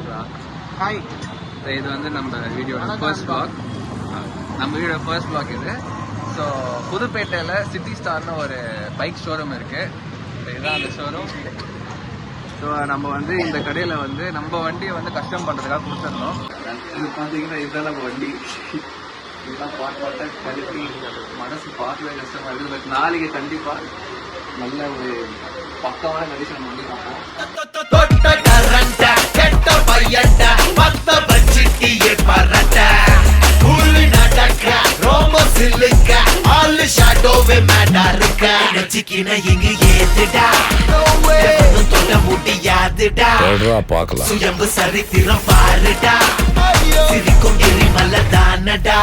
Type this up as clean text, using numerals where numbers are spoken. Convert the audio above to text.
சொல்றா. ஹாய். இது வந்து நம்ம வீடியோட ஃபர்ஸ்ட் வ்ளாக். நம்ம வீடியோட ஃபர்ஸ்ட் வ்ளாக் இது. ஸோ புதுப்பேட்டையில் சிட்டி ஸ்டார்னு ஒரு பைக் ஷோரூம் இருக்குது. இதுதான் அந்த ஷோரூம். ஸோ நம்ம வந்து இந்த கடையில் வந்து நம்ம வண்டியை வந்து கஸ்டம் பண்ணுறதுக்காக கொடுத்துருந்தோம். இது பார்த்தீங்கன்னா இதுதான் நம்ம வண்டி. இதெல்லாம் பாட்டாக கழுப்பி மனசு பார்க்கவே கஷ்டமாக இருக்குது. பட் நாளைக்கு கண்டிப்பாக நல்ல ஒரு பக்கமான கண்டிஷன் பண்ணி பார்ப்போம். சுயம்பு சரித்திரம் பாருடா, சிரிக்கும் எரிமலை தானடா.